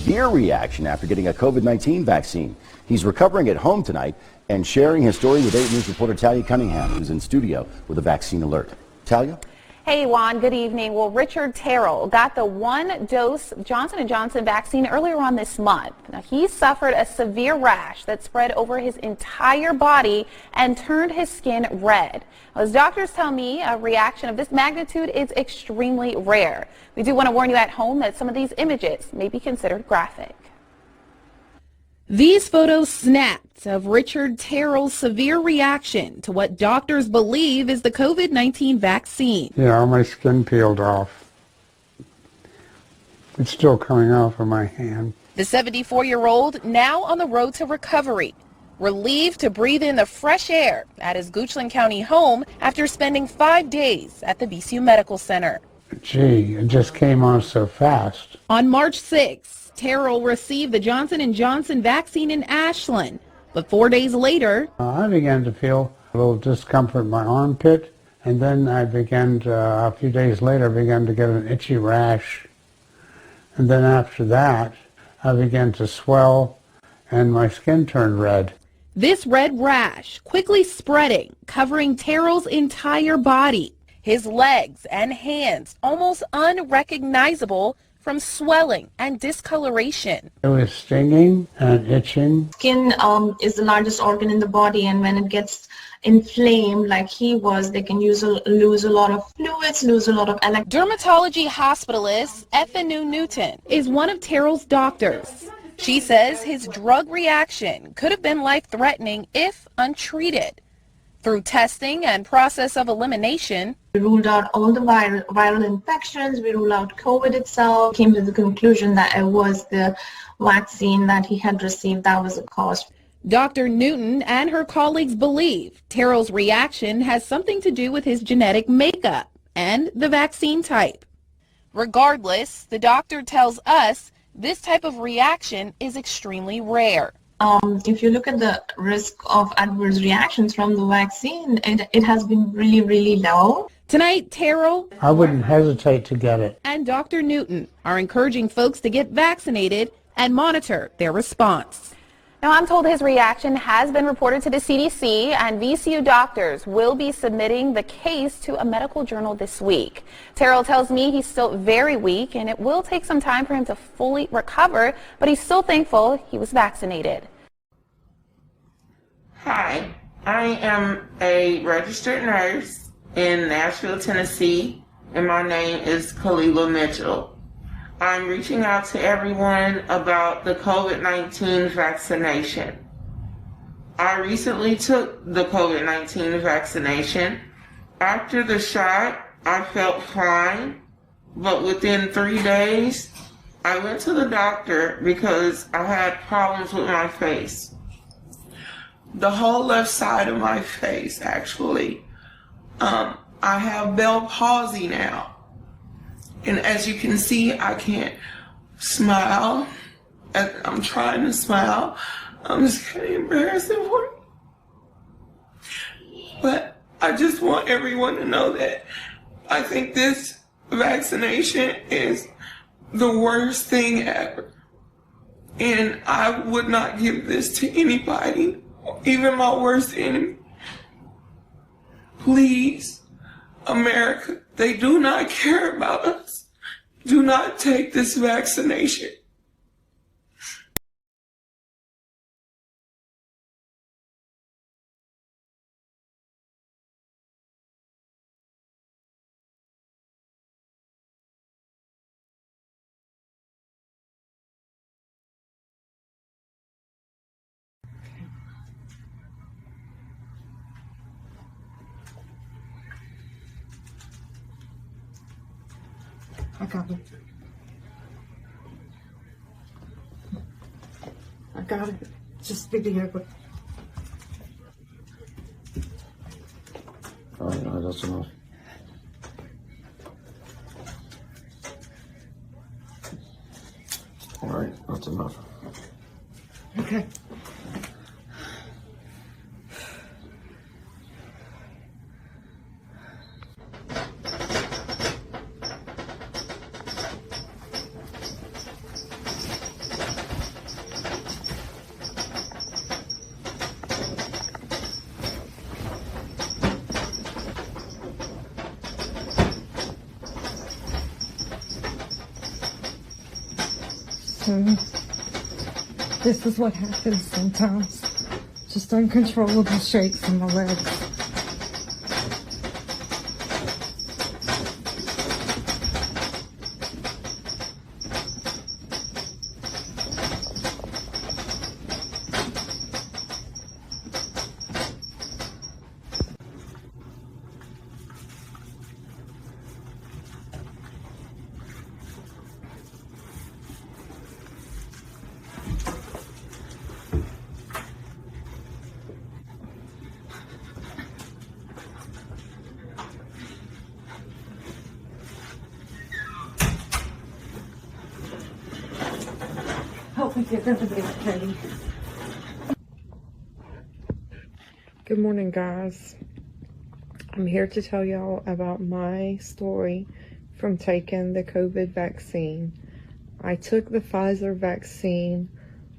severe reaction after getting a COVID-19 vaccine. He's recovering at home tonight and sharing his story with 8 News reporter Talia Cunningham, who's in studio with a vaccine alert. Talia? Hey, Juan, good evening. Well, Richard Terrell got the 1-dose Johnson & Johnson vaccine earlier on this month. Now, he suffered a severe rash that spread over his entire body and turned his skin red. As doctors tell me, a reaction of this magnitude is extremely rare. We do want to warn you at home that some of these images may be considered graphic. These photos snapped of Richard Terrell's severe reaction to what doctors believe is the COVID-19 vaccine. Yeah, my skin peeled off. It's still coming off of my hand. The 74-year-old now on the road to recovery, relieved to breathe in the fresh air at his Goochland County home after spending 5 days at the VCU Medical Center. Gee, it just came on so fast. On March 6th, Terrell received the Johnson & Johnson vaccine in Ashland, but 4 days later, I began to feel a little discomfort in my armpit, and then I began to, a few days later, began to get an itchy rash. And then after that, I began to swell, and my skin turned red. This red rash quickly spreading, covering Terrell's entire body. His legs and hands almost unrecognizable from swelling and discoloration. It was stinging and itching. Skin is the largest organ in the body, and when it gets inflamed like he was, they can lose a lot of fluids, lose a lot of Dermatology hospitalist Effenu Newton is one of Terrell's doctors. She says his drug reaction could have been life-threatening if untreated. Through testing and process of elimination, we ruled out all the viral infections, we ruled out COVID itself, came to the conclusion that it was the vaccine that he had received that was the cause. Dr. Newton and her colleagues believe Terrell's reaction has something to do with his genetic makeup and the vaccine type. Regardless, the doctor tells us this type of reaction is extremely rare. If you look at the risk of adverse reactions from the vaccine, it has been really, really low. Tonight, Terrell, I wouldn't hesitate to get it. And Dr. Newton are encouraging folks to get vaccinated and monitor their response. Now, I'm told his reaction has been reported to the CDC, and VCU doctors will be submitting the case to a medical journal this week. Terrell tells me he's still very weak, and it will take some time for him to fully recover, but he's still thankful he was vaccinated. Hi, I am a registered nurse in Nashville, Tennessee, and my name is Kalila Mitchell. I'm reaching out to everyone about the COVID-19 vaccination. I recently took the COVID-19 vaccination. After the shot, I felt fine, but within 3 days, I went to the doctor because I had problems with my face. The whole left side of my face, actually. I have Bell palsy now. And as you can see, I can't smile. I'm trying to smile. I'm just kind of embarrassing for it. But I just want everyone to know that I think this vaccination is the worst thing ever. And I would not give this to anybody, even my worst enemy. Please, America, they do not care about us. Do not take this vaccination. I got it. I got it. Just video. All right, that's enough. All right, that's enough. Okay. This is what happens sometimes. Just uncontrollable shakes in my legs. Hope we get everybody okay. Good morning, guys. I'm here to tell y'all about my story from taking the COVID vaccine. I took the Pfizer vaccine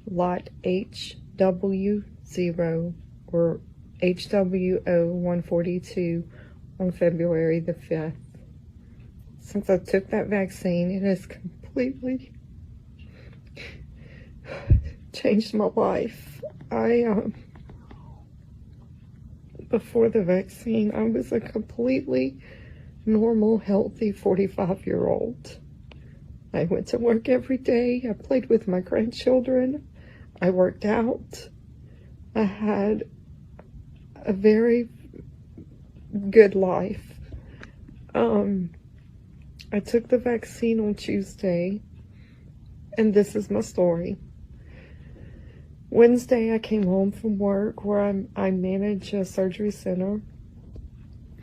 lot HW0 or HWO142 on February the 5th. Since I took that vaccine, it has completely changed my life. Before the vaccine, I was a completely normal, healthy 45-year-old. I went to work every day. I played with my grandchildren. I worked out. I had a very good life. I took the vaccine on Tuesday, and this is my story. Wednesday, I came home from work where I manage a surgery center.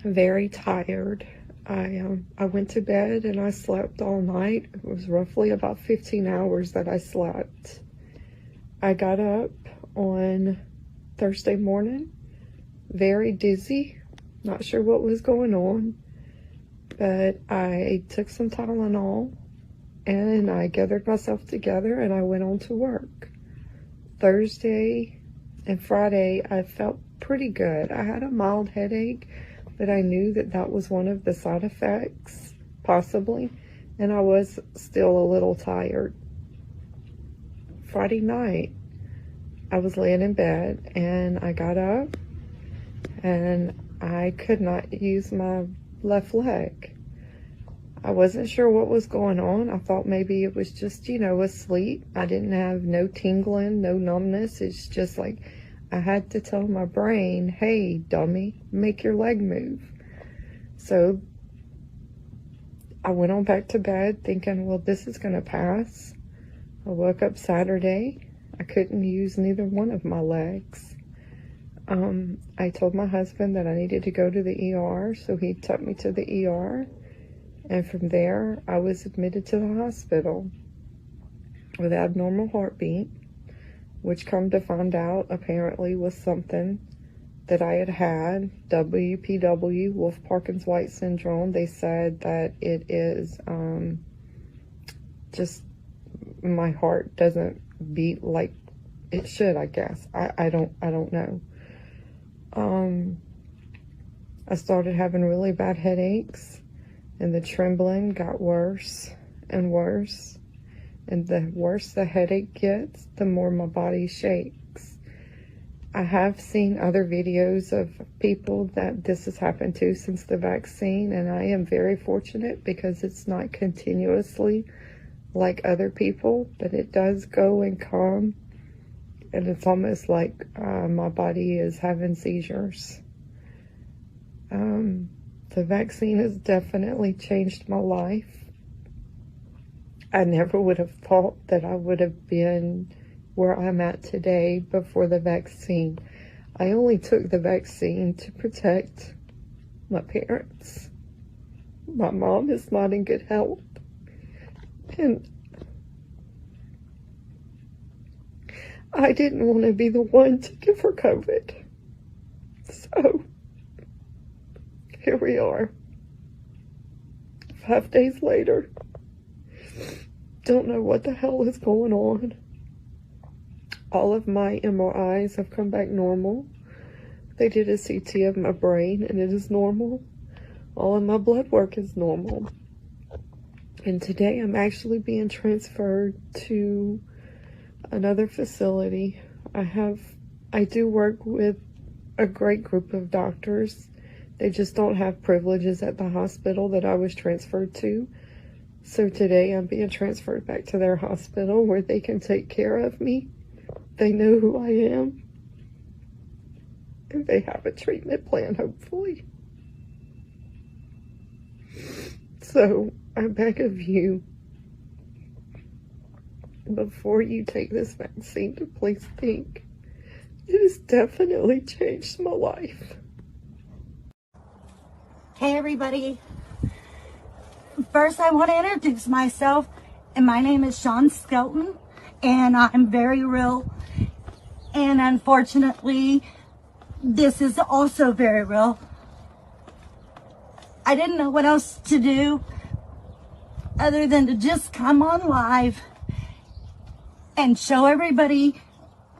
Very tired. I went to bed and I slept all night. It was roughly about 15 hours that I slept. I got up on Thursday morning, very dizzy, not sure what was going on, but I took some Tylenol and I gathered myself together and I went on to work. Thursday and Friday, I felt pretty good. I had a mild headache, but I knew that that was one of the side effects, possibly, and I was still a little tired. Friday night, I was laying in bed, and I got up, and I could not use my left leg. I wasn't sure what was going on. I thought maybe it was just, asleep. I didn't have no tingling, no numbness. It's just like I had to tell my brain, hey, dummy, make your leg move. So I went on back to bed thinking, well, this is going to pass. I woke up Saturday. I couldn't use neither one of my legs. I told my husband that I needed to go to the ER, so he took me to the ER. And from there, I was admitted to the hospital with abnormal heartbeat, which come to find out apparently was something that I had, WPW, Wolff-Parkinson-White syndrome. They said that it is just my heart doesn't beat like it should, I guess. I don't know. I started having really bad headaches. And the trembling got worse and worse. And the worse the headache gets, the more my body shakes. I have seen other videos of people that this has happened to since the vaccine, and I am very fortunate because it's not continuously like other people, but it does go and come. And it's almost like my body is having seizures. The vaccine has definitely changed my life. I never would have thought that I would have been where I'm at today before the vaccine. I only took the vaccine to protect my parents. My mom is not in good health. And I didn't want to be the one to give her COVID. So here we are, 5 days later. Don't know what the hell is going on. All of my MRIs have come back normal. They did a CT of my brain and it is normal. All of my blood work is normal. And today I'm actually being transferred to another facility. I do work with a great group of doctors. They just don't have privileges at the hospital that I was transferred to. So today I'm being transferred back to their hospital where they can take care of me. They know who I am. And they have a treatment plan, hopefully. So I beg of you, before you take this vaccine, to please think. It has definitely changed my life. Hey everybody. First I want to introduce myself, and my name is Sean Skelton, and I'm very real. And unfortunately, this is also very real. I didn't know what else to do other than to just come on live and show everybody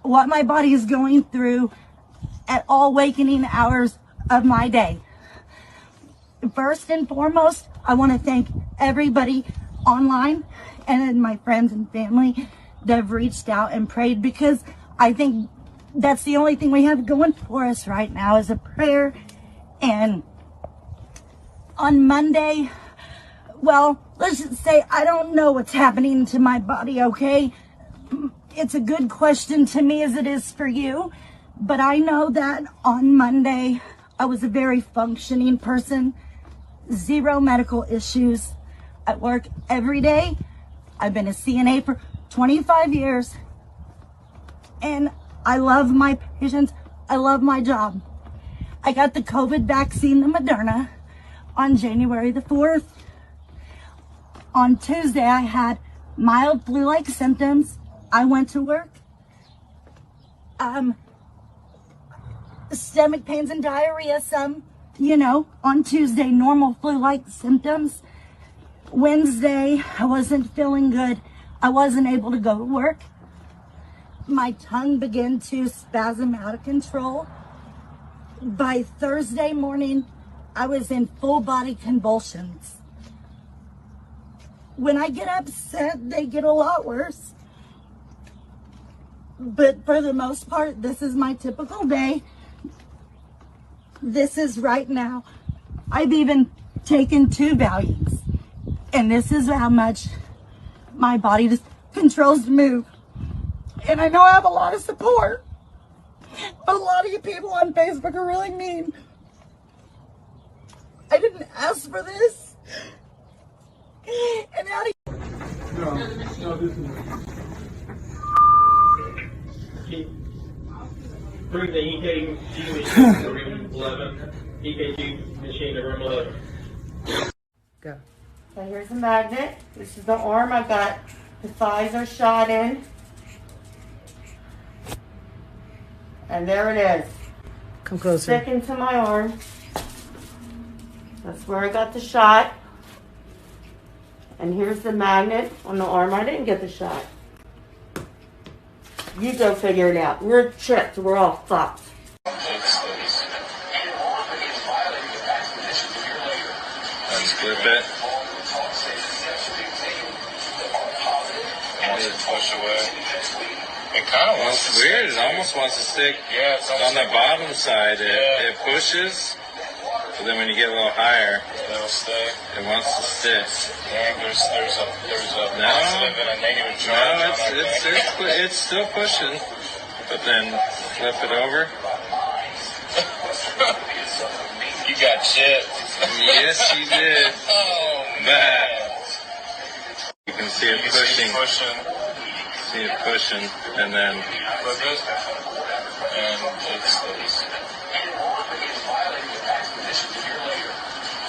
what my body is going through at all wakening hours of my day. First and foremost, I want to thank everybody online and my friends and family that have reached out and prayed, because I think that's the only thing we have going for us right now is a prayer. And on Monday, well, let's just say I don't know what's happening to my body, okay? It's a good question to me as it is for you, but I know that on Monday, I was a very functioning person, zero medical issues. I work every day. I've been a CNA for 25 years, and I love my patients. I love my job. I got the COVID vaccine, the Moderna, on January the 4th. On Tuesday, I had mild flu-like symptoms. I went to work. Stomach pains and diarrhea, some, on Tuesday, normal flu-like symptoms. Wednesday, I wasn't feeling good. I wasn't able to go to work. My tongue began to spasm out of control. By Thursday morning, I was in full body convulsions. When I get upset, they get a lot worse. But for the most part, this is my typical day. This is right now. I've even taken 2 Valiums. And this is how much my body just controls to move. And I know I have a lot of support, but a lot of you people on Facebook are really mean. I didn't ask for this. And how do Bring the EKG machine to room 11. EKG machine to room 11. Go. So here's a magnet. This is the arm. I got the Pfizer shot in. And there it is. Come closer. Stick into my arm. That's where I got the shot. And here's the magnet on the arm. I didn't get the shot. You go figure it out. We're chipped. We're all fucked. Split it. Push away. It kind of wants to weird. It almost wants to stick. Yeah, it's on the bottom side. It pushes, but then when you get a little higher, it'll stay. It wants to stick. Yeah, there's a positive and a negative charge. No, it's still pushing, but then flip it over. You got chipped. Yes, you did. Oh man. You can see it pushing. See it pushing, and then flip it, and it stays.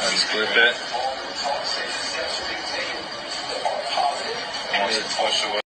And split it. And push away.